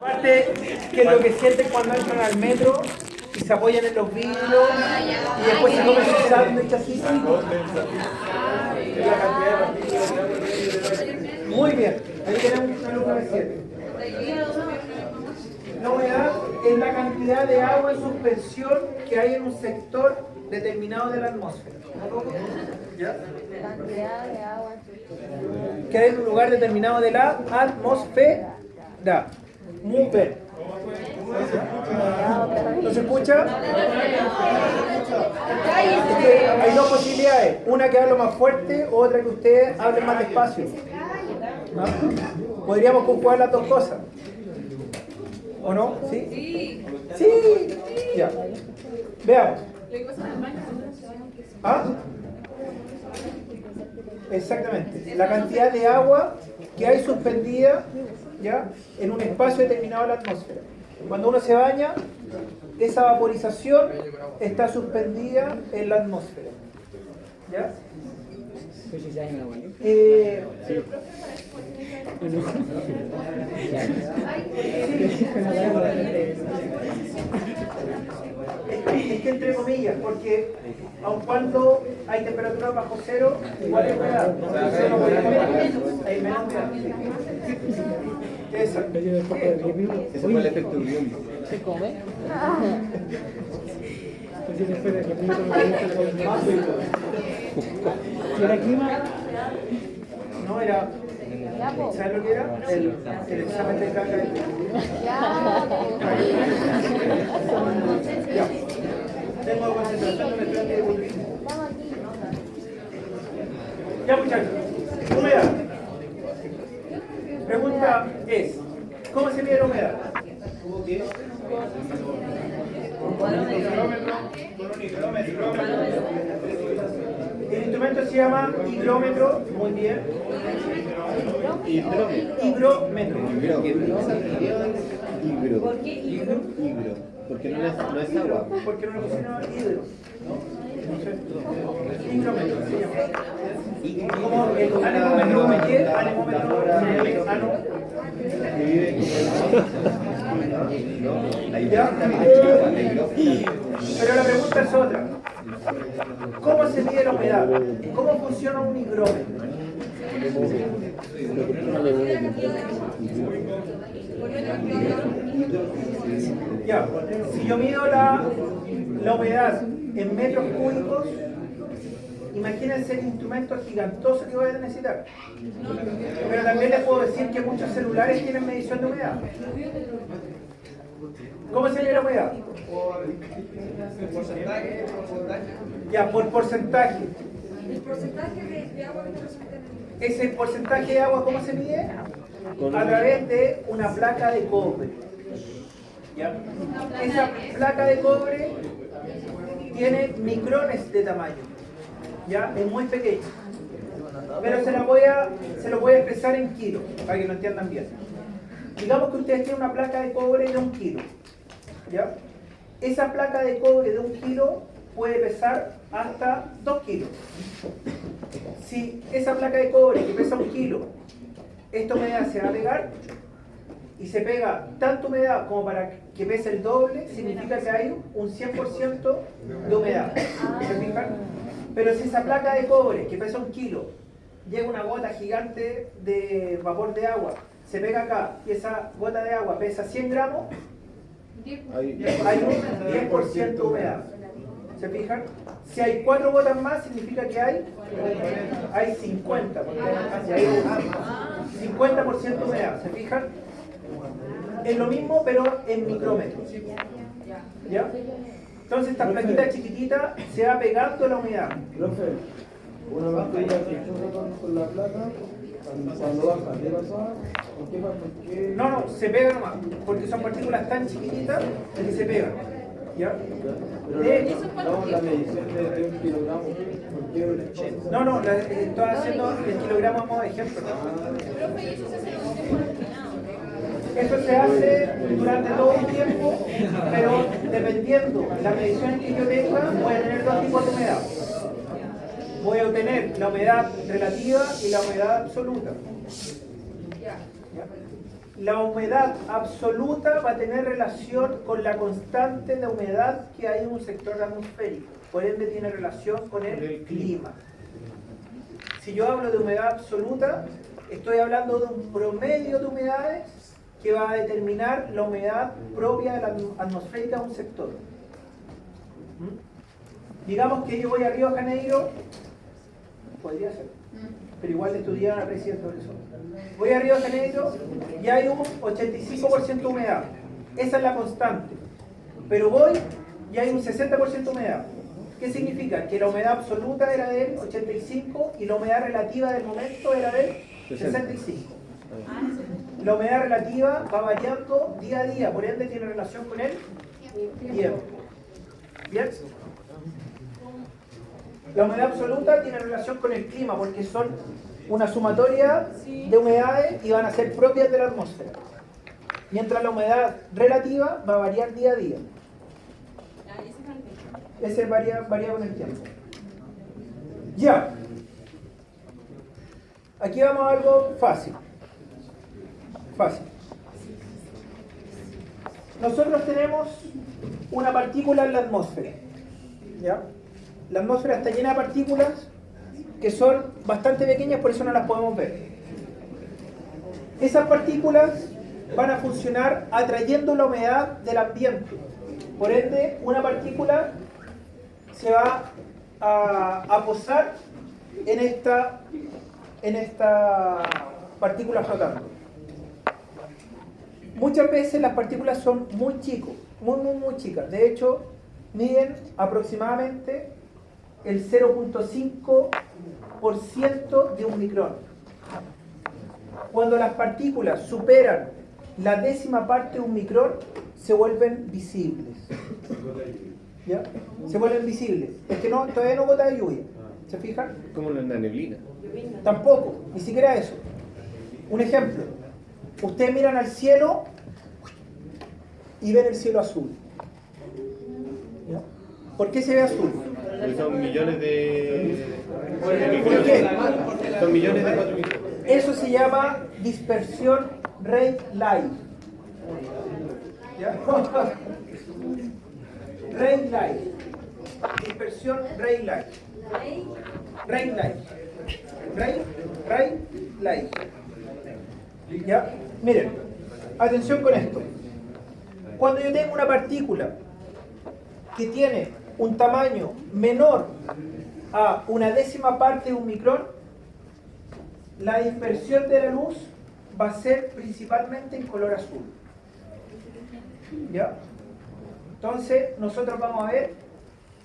Aparte, que es lo que sienten cuando entran al metro y se apoyan en los vidrios y después se comen su sándwich así. Muy bien, ahí tenemos una luz 7. La humedad es la cantidad de agua en suspensión que hay en un sector determinado de la atmósfera. ¿Ya? Cantidad de agua en suspensión. Que hay en un lugar determinado de la atmósfera. Muy bien. ¿No se escucha? Es que hay dos posibilidades. Una que hable más fuerte, otra que ustedes hablen más despacio. ¿No? Podríamos conjugar las dos cosas. ¿O no? ¿Sí? Sí. Ya. Veamos. ¿Ah? Exactamente. La cantidad de agua que hay suspendida, ¿ya?, en un espacio determinado de la atmósfera. Cuando uno se baña, esa vaporización está suspendida en la atmósfera. ¿Ya? Es que entre comillas, porque aun cuando hay temperatura bajo cero, igual es humedad. Hay menos humedad. Exacto. Ese fue el efecto Biombo. ¿Se come? ¿Era clima? No, era... ¿Sabes lo que era? El examen de caca. Ya. Tengo concentración, no me estoy devolviendo. Ya, muchachos. Humedad. Pregunta es, ¿cómo se mide la humedad? El instrumento se llama higrómetro, muy bien. Higrómetro. ¿Por qué higro? Porque no es agua. Porque no le pusieron hidro. Higrómetro se llama. Como el anemómetro, ¿qué? Anemómetro, ¿Ya? Pero la pregunta es otra. ¿Cómo se mide la humedad? ¿Cómo funciona un higrómetro? Ya, si yo mido la humedad en metros cúbicos, imagínense el instrumento gigantoso que voy a necesitar. Pero también les puedo decir que muchos celulares tienen medición de humedad. ¿Cómo se mide la humedad? Ya, por porcentaje. ¿El porcentaje de agua que resulta en el... Ese porcentaje de agua, ¿cómo se mide? A través de una placa de cobre. ¿Ya? Esa placa de cobre tiene micrones de tamaño. ¿Ya? Es muy pequeño. Pero se lo voy a expresar en kilos, para que lo entiendan bien. Digamos que ustedes tienen una placa de cobre de 1 kilo. ¿Ya? Esa placa de cobre de 1 kilo puede pesar hasta 2 kilos. Si esa placa de cobre que pesa 1 kilo, esta humedad se va a pegar y se pega tanta humedad como para que pese el doble, significa que hay un 100% de humedad. ¿Se fijan? Pero si esa placa de cobre que pesa 1 kilo llega una gota gigante de vapor de agua, se pega acá y esa gota de agua pesa 100 gramos, hay un 10% de humedad. ¿Se fijan? Si hay 4 gotas más, significa que hay 50. Hay 50% de humedad. ¿Se fijan? Es lo mismo, pero en micrómetros. ¿Ya? Entonces esta plaquita chiquitita se va pegando la humedad. Profe, una bacteria que choca con la placa, cuando baja, ¿qué pasa? ¿Por qué? No, se pega nomás, porque son partículas tan chiquititas que se pegan. ¿Ya? De hecho, La medición de 1 kilogramo, ¿por qué? no, estoy haciendo el kilogramo a modo de ejemplo. Eso se hace durante todo un tiempo, pero dependiendo de las mediciones que yo tenga, voy a tener 2 tipos de humedad. Voy a obtener la humedad relativa y la humedad absoluta. ¿Ya? la humedad absoluta va a tener relación con la constante de humedad que hay en un sector atmosférico. Por ende tiene relación con el clima. Si yo hablo de humedad absoluta, estoy hablando de un promedio de humedades que va a determinar la humedad propia de la atmosférica de un sector. Digamos que yo voy a Río de Janeiro, podría ser, pero igual estudié a la presidencia sobre eso. Voy a Río de Janeiro y hay un 85% de humedad. Esa es la constante. Pero voy y hay un 60% de humedad. ¿Qué significa? Que la humedad absoluta era del 85 y la humedad relativa del momento era del 65. La humedad relativa va variando día a día, por ende tiene relación con el tiempo. ¿Bien? La humedad absoluta tiene relación con el clima porque son una sumatoria de humedades y van a ser propias de la atmósfera. Mientras la humedad relativa va a variar día a día. Ese varía con el tiempo. Ya. Aquí vamos a algo fácil. Fácil. Nosotros tenemos una partícula en la atmósfera. ¿Ya? La atmósfera está llena de partículas que son bastante pequeñas, por eso no las podemos ver. Esas partículas van a funcionar atrayendo la humedad del ambiente. Por ende, una partícula se va a posar en esta partícula flotando. Muchas veces las partículas son muy chicas, muy chicas. De hecho, miden aproximadamente el 0.5% de un micrón. Cuando las partículas superan la décima parte de un micrón, se vuelven visibles. ¿Ya? Se vuelven visibles. Es que no, todavía no gota de lluvia. ¿Se fijan? Como la neblina. Tampoco, ni siquiera eso. Un ejemplo. Ustedes miran al cielo y ven el cielo azul. ¿Ya? ¿Por qué se ve azul? Porque son millones de... ¿Por qué? Son millones de 4 millones. Eso se llama dispersión ray light. ¿Ya? Ray light. Dispersión ray light. Ray light. Ray light. ¿Ya? Miren, atención con esto. Cuando yo tengo una partícula que tiene un tamaño menor a una décima parte de un micrón, la dispersión de la luz va a ser principalmente en color azul. ¿Ya? Entonces, nosotros vamos a ver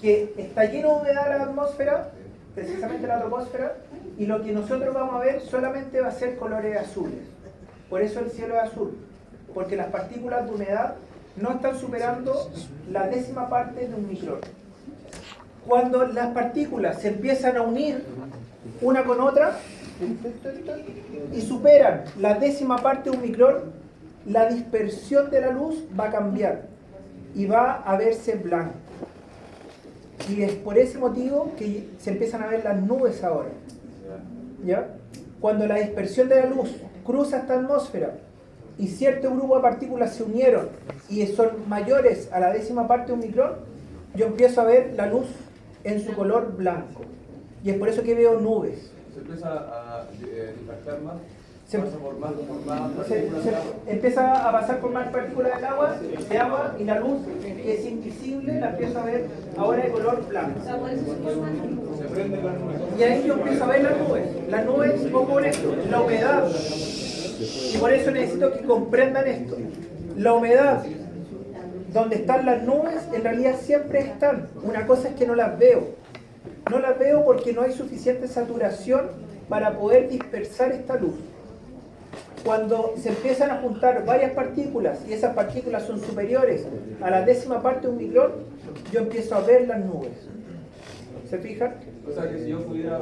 que está lleno de humedad la atmósfera, precisamente la troposfera, y lo que nosotros vamos a ver solamente va a ser colores azules. Por eso el cielo es azul, porque las partículas de humedad no están superando la décima parte de un micrón. Cuando las partículas se empiezan a unir una con otra y superan la décima parte de un micrón, la dispersión de la luz va a cambiar y va a verse blanco. Y es por ese motivo que se empiezan a ver las nubes ahora. ¿Ya? Cuando la dispersión de la luz cruza esta atmósfera y cierto grupo de partículas se unieron y son mayores a la décima parte de un micrón, yo empiezo a ver la luz en su color blanco. Y es por eso que veo nubes. Se empieza a impactar más. Se partículas. empieza a pasar por más partículas de agua y la luz que es invisible la empiezo a ver ahora de color blanco. Se prende con nubes. Y ahí yo empiezo a ver las nubes. Las nubes, ¿cómo con esto? La humedad. Y por eso necesito que comprendan esto. La humedad, donde están las nubes, en realidad siempre están. Una cosa es que no las veo. No las veo porque no hay suficiente saturación para poder dispersar esta luz. Cuando se empiezan a juntar varias partículas y esas partículas son superiores a la décima parte de un micrón, yo empiezo a ver las nubes. ¿Se fijan? O sea que si yo pudiera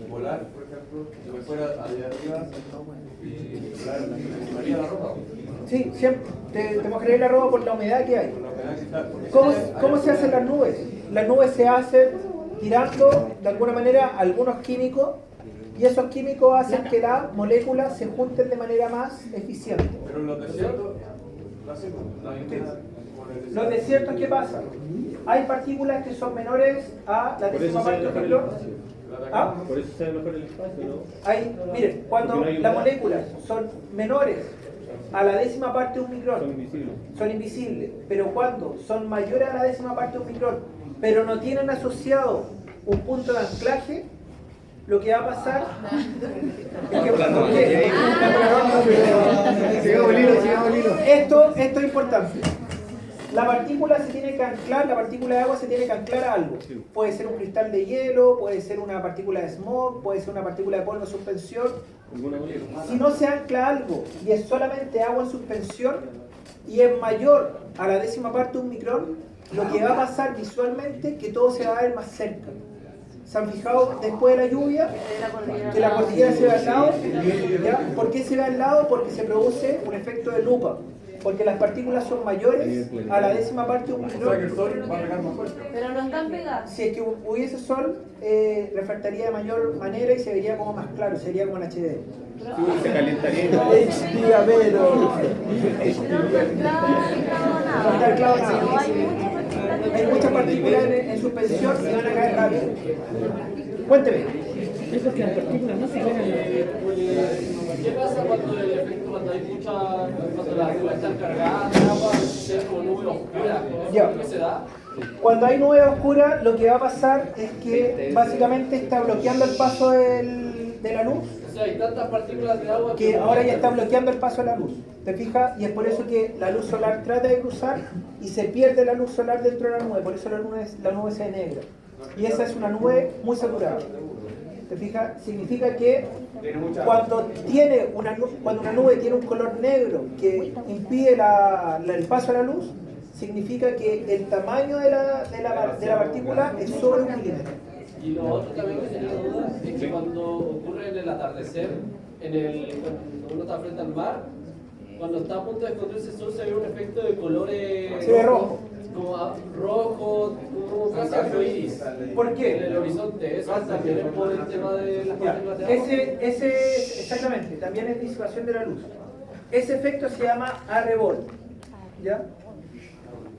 volar, por ejemplo, si me fuera hacia arriba y volar, me mojaría la ropa. Sí, siempre. Te mojaré la ropa por la humedad que hay. Por la humedad que está. ¿Cómo se hacen las nubes? Las nubes se hacen tirando de alguna manera algunos químicos Y esos químicos hacen que las moléculas se junten de manera más eficiente. Pero en los desiertos, Los desiertos, ¿qué pasa? Hay partículas que son menores a la Por décima eso se ve parte de un mejor el micrón. espacio. ¿Ah? Por eso se ve mejor el espacio, ¿no? Miren, cuando Porque no hay las humedad. moléculas son menores a la décima parte de un micrón, Son invisibles. son invisibles, pero cuando son mayores a la décima parte de un micrón, pero no tienen asociado un punto de anclaje, lo que va a pasar es que Sigamos el hilo, sigamos el hilo. esto es importante. La partícula se tiene que anclar, la partícula de agua se tiene que anclar a algo. Puede ser un cristal de hielo, puede ser una partícula de smog, puede ser una partícula de polvo en suspensión. ¿Alguna molécula? Si no se ancla algo y es solamente agua en suspensión y es mayor a la décima parte de un micrón, lo que va a pasar visualmente es que todo se va a ver más cerca. ¿Se han fijado después de la lluvia que la cordillera se ve al lado? ¿Ya? ¿Por qué se ve al lado? Porque se produce un efecto de lupa. Porque las partículas son mayores a la décima parte de un o sea que el micrón. sol va a pegar más fuerte. Pero no están pegadas. Si es que hubiese sol, refractaría de mayor manera y se vería como más claro, sería como en HD. Se calentaría. Dígamelo. No está claro nada. Hay muchas partículas en suspensión y van a caer rápido. Cuénteme. ¿Qué pasa cuando el efecto, cuando hay mucha, cuando las nubes están cargadas de agua, se ve como nube oscura? Ya. ¿Qué se da? Cuando hay nube oscura, lo que va a pasar es que básicamente está bloqueando el paso de la luz, O sea, hay tantas partículas de agua que ahora ya está bloqueando el paso de la luz. ¿Te fijas? Y es por eso que la luz solar trata de cruzar y se pierde la luz solar dentro de la nube, por eso la nube se ve negra. Y esa es una nube muy saturada. ¿Te fijas? Significa que cuando una nube tiene un color negro que impide el paso a la luz, significa que el tamaño de la partícula es sobre 1 milímetro. Y lo otro también que tenía duda es que cuando ocurre en el atardecer, cuando uno está frente al mar, cuando está a punto de esconderse el sol se ve un efecto de colores... Se ve rojo. Como rojo, como casi arcoíris. ¿Por En qué? el horizonte, eso también es por el tema de las Ya, partículas de agua. exactamente, también es disipación de la luz. Ese efecto se llama arrebol. ¿Ya?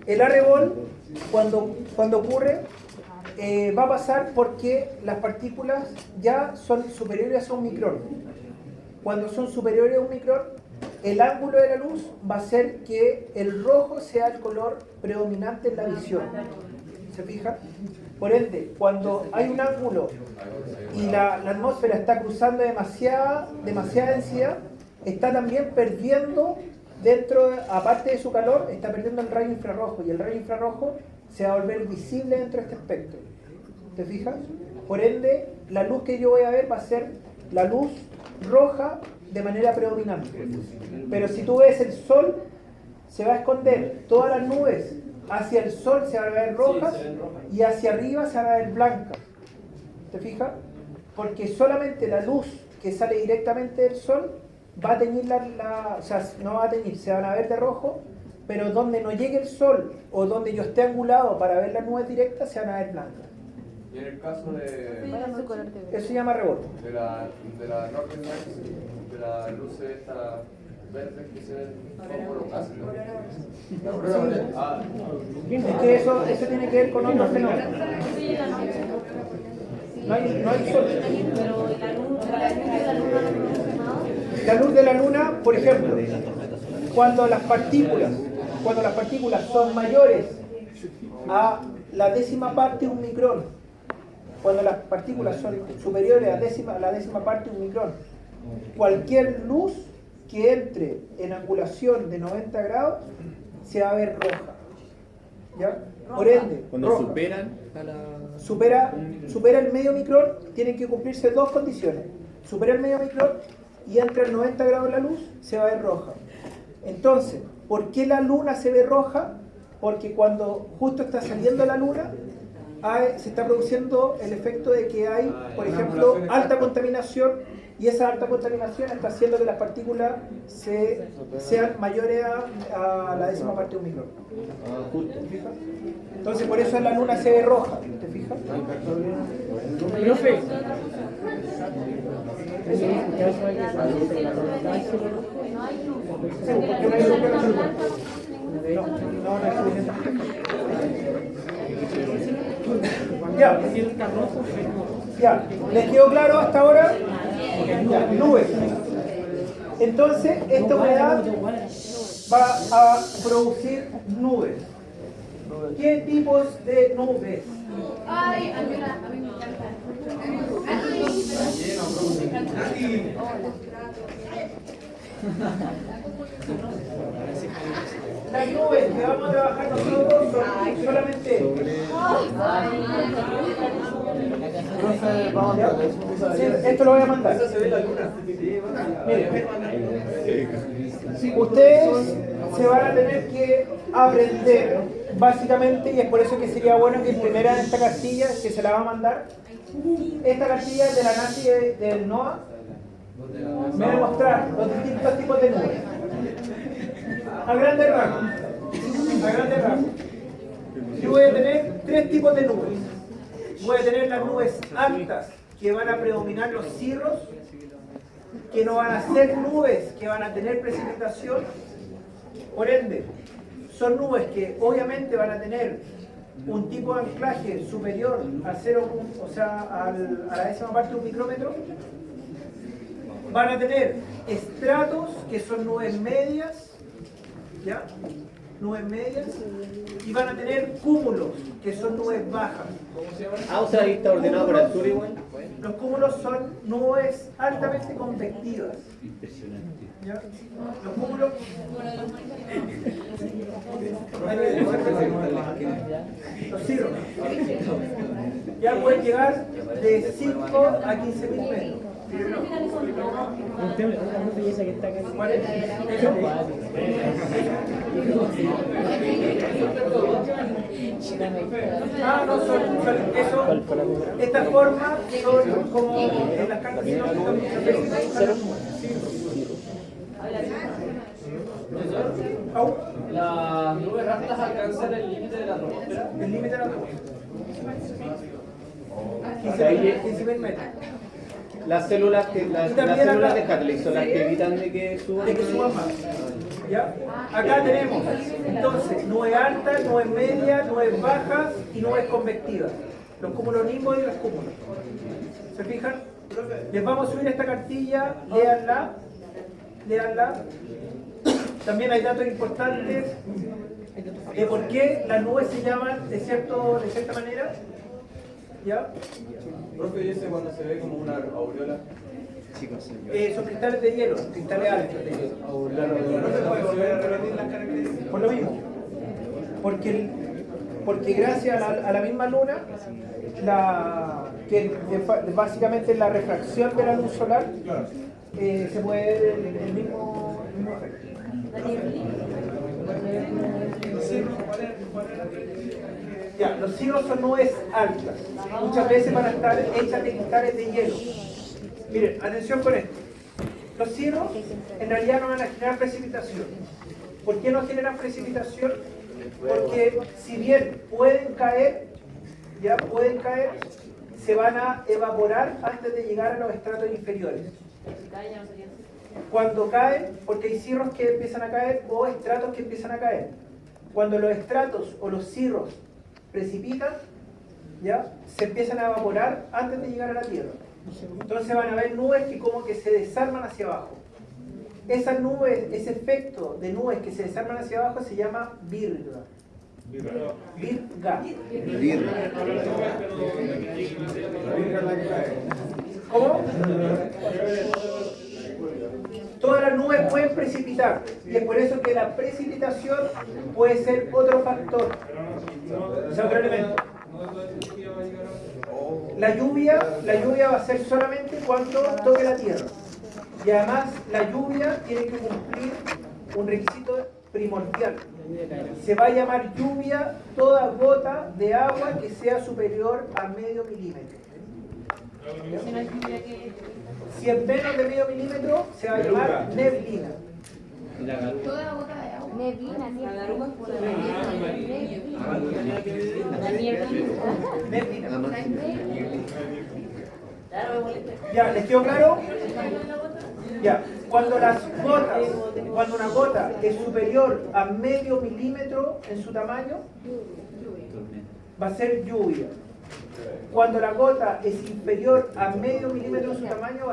El arrebol, cuando ocurre, va a pasar porque las partículas ya son superiores a 1 micrón. Cuando son superiores a 1 micrón, el ángulo de la luz va a hacer que el rojo sea el color predominante en la visión. ¿Se fija? Por ende, cuando hay un ángulo y la atmósfera está cruzando demasiada densidad, está también perdiendo aparte de su calor, está perdiendo el rayo infrarrojo, y el rayo infrarrojo se va a volver visible dentro de este espectro. ¿Te fijas? Por ende, la luz que yo voy a ver va a ser la luz roja de manera predominante. Pero si tú ves el sol, se va a esconder todas las nubes hacia el sol, se van a ver rojas, se ven rojas. y hacia arriba se van a ver blancas. ¿Te fijas? Porque solamente la luz que sale directamente del sol va a teñir o sea, no va a teñir, se van a ver de rojo, pero donde no llegue el sol o donde yo esté angulado para ver las nubes directas, se van a ver blancas. Y en el caso de Eso se llama rebote. la Northern Lights, de la luz esta verde que se ven como ácido. La aurora boreal. Ah, Es que eso tiene que ver con otros fenómenos. No hay sol. La luz de la luna, por ejemplo, cuando las partículas son mayores a la décima parte de un micrón, cuando las partículas son superiores a la décima parte de un micrón, cualquier luz que entre en angulación de 90 grados se va a ver roja. ¿Ya? Por ende, Cuando roja. superan a la... supera el medio micrón, tienen que cumplirse dos condiciones. Supera el medio micrón y entra en 90 grados la luz, se va a ver roja. Entonces, ¿por qué la luna se ve roja? Porque cuando justo está saliendo la luna, se está produciendo el efecto de que hay, por ejemplo, alta contaminación Y esa alta contaminación está haciendo que las partículas sean mayores a la décima parte de un micrón. ¿Te fijas? Entonces por eso la luna se ve roja, ¿te fijas? Profe. Ya, ¿les quedó claro hasta ahora? Ya, nubes. Entonces, esta humedad va a producir nubes. ¿Qué tipos de nubes? Ay, a mí me encanta. Las nubes que vamos a trabajar nosotros son solamente sí, esto lo voy a mandar. Miren, ustedes se van a tener que aprender básicamente, y es por eso que sería bueno que imprimiera esta cartilla que se la va a mandar. Esta cartilla de la NACI del NOAA me va a mostrar los distintos tipos de nubes. A grandes rasgos. Yo voy a tener tres tipos de nubes. Voy a tener las nubes altas, que van a predominar los cirros, que no van a ser nubes que van a tener precipitación. Por ende, son nubes que obviamente van a tener un tipo de anclaje superior a 0, o sea, a la décima parte de un micrómetro. Van a tener estratos, que son nubes medias, ¿ya? Nubes medias, y van a tener cúmulos, que son nubes bajas. O sea, ahí está ordenado por el sur igual. Los cúmulos son nubes altamente convectivas. ¿Ya? Los cúmulos... Los cirros. Ya pueden llegar de 5 a 15.000 metros. Estas formas son como en las cartas Las nubes altas alcanzan el límite de la atmósfera. El límite de la atmósfera. 15.000 metros. Las células de Hartley son las que evitan de que suban más. ¿Ya? Acá tenemos entonces nubes altas, nubes medias, nubes bajas y nubes convectivas. Los cumulonimbos y los cúmulos. ¿Se fijan? Les vamos a subir esta cartilla, léanla. También hay datos importantes de por qué las nubes se llaman de cierta manera. ¿Ya? Profe, ¿y ese cuando se ve como una aureola? Son cristales de hielo, cristales altos de hielo. ¿No se puede volver a repetir las características? Por lo mismo. Porque gracias a la misma luna, que básicamente la refracción de la luz solar, se puede ver el mismo efecto. Ya, los cirros son nubes altas. Muchas veces van a estar hechas de cristales de hielo. Miren, atención con esto. Los cirros en realidad no van a generar precipitación. ¿Por qué no generan precipitación? Porque si bien pueden caer, se van a evaporar antes de llegar a los estratos inferiores. Cuando caen, porque hay cirros que empiezan a caer o estratos que empiezan a caer. Cuando los estratos o los cirros precipitan, ¿ya? Se empiezan a evaporar antes de llegar a la Tierra. Entonces van a haber nubes que como que se desarman hacia abajo. Esas nubes, ese efecto de nubes que se desarman hacia abajo se llama virga. ¿Cómo? Todas las nubes pueden precipitar y es por eso que la precipitación puede ser otro factor. O sea, otro elemento. La lluvia va a ser solamente cuando toque la tierra. Y además la lluvia tiene que cumplir un requisito primordial. Se va a llamar lluvia toda gota de agua que sea superior a medio milímetro. Si es menos de medio milímetro, se va a llamar neblina. Neblina, Neblina. Ya, ¿les quedó claro? Ya, cuando una gota es superior a medio milímetro en su tamaño, va a ser lluvia. Cuando la gota es inferior a medio milímetro en su tamaño,